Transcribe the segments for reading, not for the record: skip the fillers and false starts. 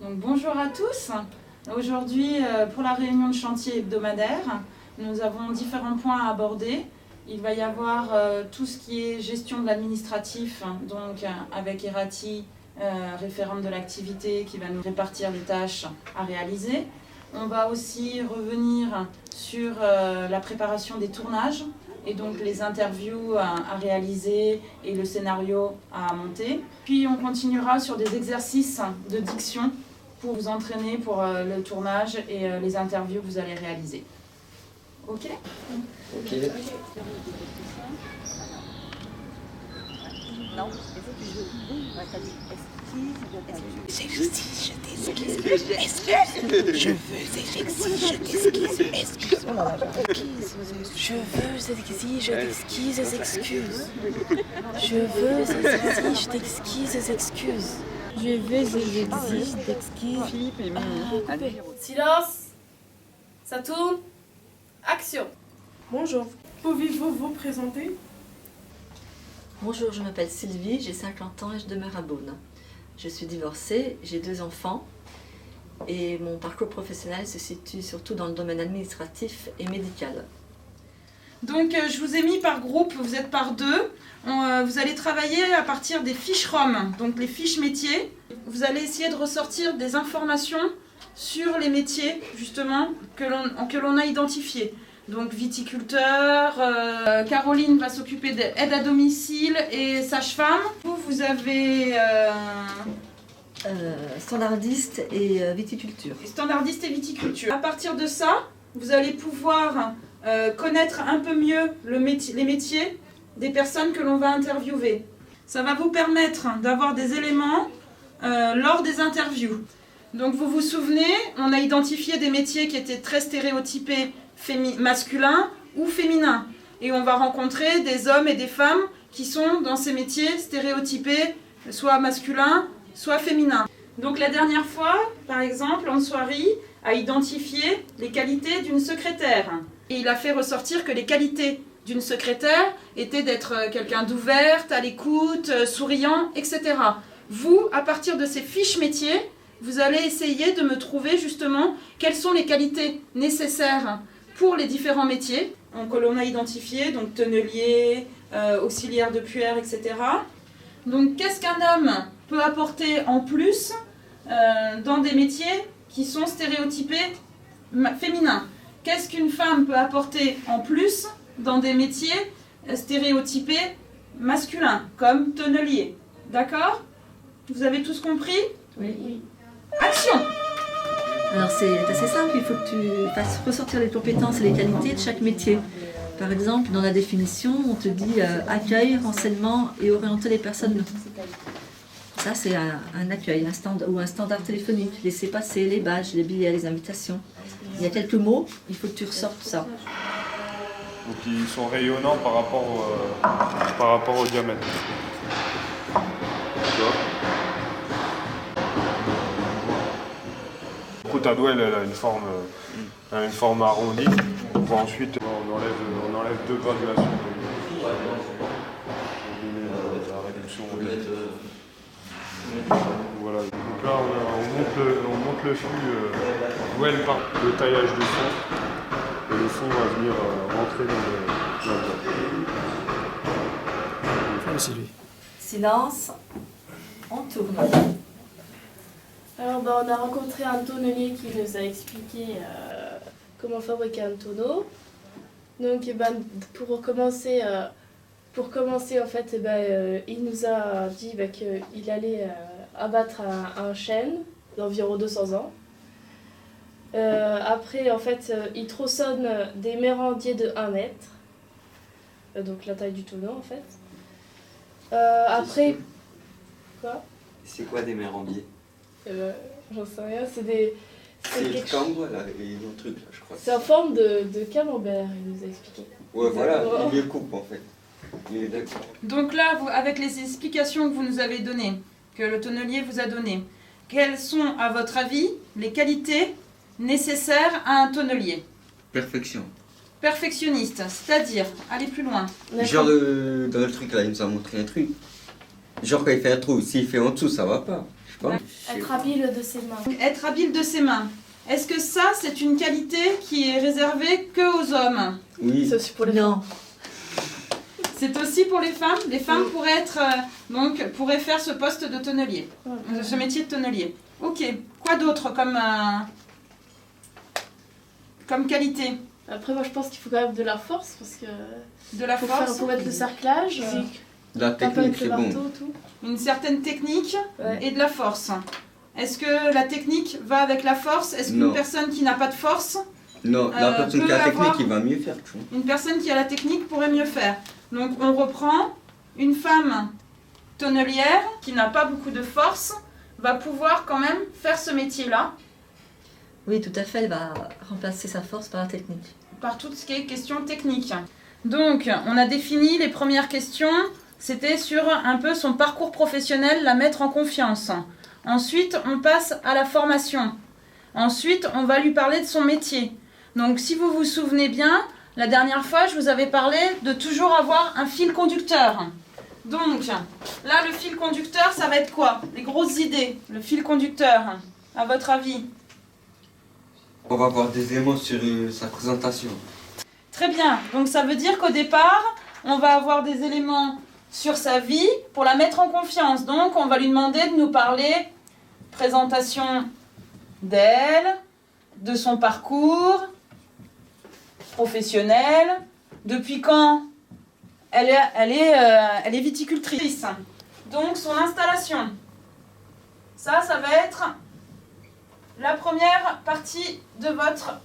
Donc bonjour à tous. Aujourd'hui, pour la réunion de chantier hebdomadaire, nous avons différents points à aborder. Il va y avoir tout ce qui est gestion de l'administratif, donc avec Erati, référente de l'activité, qui va nous répartir les tâches à réaliser. On va aussi revenir sur la préparation des tournages et donc les interviews à réaliser et le scénario à monter. Puis on continuera sur des exercices de diction pour vous entraîner pour le tournage et les interviews que vous allez réaliser. Ok ? Ok. Non, j'exige, je t'excuse. Je veux, j'exige, je t'excuse. Excuse. Je veux, j'exige, je t'excuse, excuses. Je veux, j'exige, je t'excuse, excuses. Je veux, j'exige, t'excuse. Philippe et Mimi. Silence. Ça tourne. Action. Bonjour, pouvez-vous vous présenter? Bonjour, je m'appelle Sylvie, j'ai 50 ans et je demeure à Beaune. Je suis divorcée, j'ai 2 enfants et mon parcours professionnel se situe surtout dans le domaine administratif et médical. Donc je vous ai mis par groupe, vous êtes par deux. Vous allez travailler à partir des fiches ROM, donc les fiches métiers. Vous allez essayer de ressortir des informations sur les métiers justement que l'on a identifiés. Donc viticulteur, Caroline va s'occuper d'aide à domicile et sage-femme. Vous avez Standardiste et viticulture. standardiste et viticulture. À partir de ça, vous allez pouvoir connaître un peu mieux les métiers des personnes que l'on va interviewer. Ça va vous permettre d'avoir des éléments lors des interviews. Donc vous vous souvenez, on a identifié des métiers qui étaient très stéréotypés masculins ou féminins. Et on va rencontrer des hommes et des femmes qui sont dans ces métiers stéréotypés, soit masculins, soit féminins. Donc la dernière fois, par exemple, Answari a identifié les qualités d'une secrétaire. Et il a fait ressortir que les qualités d'une secrétaire étaient d'être quelqu'un d'ouverte, à l'écoute, souriant, etc. Vous, à partir de ces fiches métiers, vous allez essayer de me trouver justement quelles sont les qualités nécessaires pour les différents métiers que l'on a identifiés, donc tonnelier, auxiliaire de puère, etc. Donc qu'est-ce qu'un homme peut apporter en plus dans des métiers qui sont stéréotypés féminins? Qu'est-ce qu'une femme peut apporter en plus dans des métiers stéréotypés masculins, comme tonnelier? D'accord? Vous avez tous compris? Oui. Action! Alors c'est assez simple, il faut que tu fasses ressortir les compétences et les qualités de chaque métier. Par exemple, dans la définition, on te dit accueil, renseignement et orienter les personnes. Ça, c'est un accueil, ou un standard téléphonique. Laisser passer les badges, les billets, les invitations. Il y a quelques mots, il faut que tu ressortes ça. Donc ils sont rayonnants par rapport au diamètre. Tu vois ? Ta douelle, elle a une forme arrondie. Ensuite, on enlève 2 graduations. La réduction. Voilà. Donc là, on monte le flux douelle par le taillage du son. Et le son va venir rentrer dans le douelle. Silence, on tourne. Alors on a rencontré un tonnelier qui nous a expliqué comment fabriquer un tonneau. Donc pour commencer en fait, il nous a dit qu'il allait abattre un chêne d'environ 200 ans. Après en fait il tronçonne des mérandiers de 1 mètre. Donc la taille du tonneau en fait. Après... Quoi ? C'est quoi des mérandiers? J'en sais rien, c'est des... C'est le cambre là, et le truc là, je crois. C'est en forme de camembert, il nous a expliqué. Ouais, voilà, il les coupe en fait. Il est d'accord. Donc là, avec les explications que vous nous avez données, que le tonnelier vous a données, quelles sont, à votre avis, les qualités nécessaires à un tonnelier? Perfection. Perfectionniste, c'est-à-dire, allez plus loin. Genre dans le truc là, il nous a montré un truc. Genre quand il fait un trou, s'il fait en dessous, ça va pas. sais pas. Être habile de ses mains. Donc, être habile de ses mains. Est-ce que ça, c'est une qualité qui est réservée que aux hommes? Oui. C'est aussi pour les Non. C'est aussi pour les femmes. Les femmes pourraient être, pourraient faire ce poste de tonnelier, ce métier de tonnelier. Ok. Quoi d'autre comme qualité? Après, moi, je pense qu'il faut quand même de la force parce que De la force, pour mettre le cerclage, La un peu technique, avec le c'est bon. marteau, tout. une certaine technique Ouais. et de la force. Est-ce que la technique va avec la force? Est-ce qu'une Non. personne qui n'a pas de force, Non, la personne peut qui a la technique, avoir- il va mieux faire, tu vois. une personne qui a la technique pourrait mieux faire? Donc on reprend, une femme tonnelière qui n'a pas beaucoup de force va pouvoir quand même faire ce métier-là Oui, tout à fait, elle va remplacer sa force par la technique. par tout ce qui est question technique. Donc on a défini les premières questions, c'était sur un peu son parcours professionnel, la mettre en confiance. Ensuite on passe à la formation. Ensuite on va lui parler de son métier. Donc si vous vous souvenez bien, la dernière fois je vous avais parlé de toujours avoir un fil conducteur. Donc là le fil conducteur ça va être quoi? Les grosses idées, le fil conducteur, à votre avis? On va voir des éléments sur sa présentation. Très bien, donc ça veut dire qu'au départ, on va avoir des éléments sur sa vie pour la mettre en confiance. Donc on va lui demander de nous parler présentation d'elle, de son parcours professionnel, depuis quand elle est viticultrice. Donc son installation. Ça va être la première partie de votre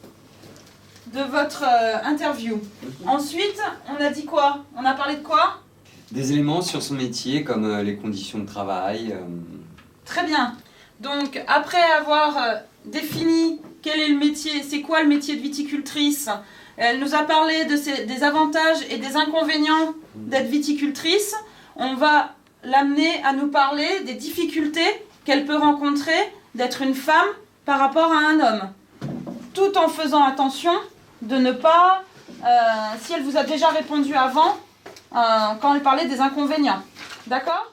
interview. Ensuite, on a dit quoi? On a parlé de quoi? Des éléments sur son métier comme les conditions de travail. Très bien. Donc, après avoir défini quel est le métier, c'est quoi le métier de viticultrice, elle nous a parlé des avantages et des inconvénients d'être viticultrice. On va l'amener à nous parler des difficultés qu'elle peut rencontrer d'être une femme par rapport à un homme. Tout en faisant attention de ne pas, si elle vous a déjà répondu avant, quand elle parlait des inconvénients. D'accord ?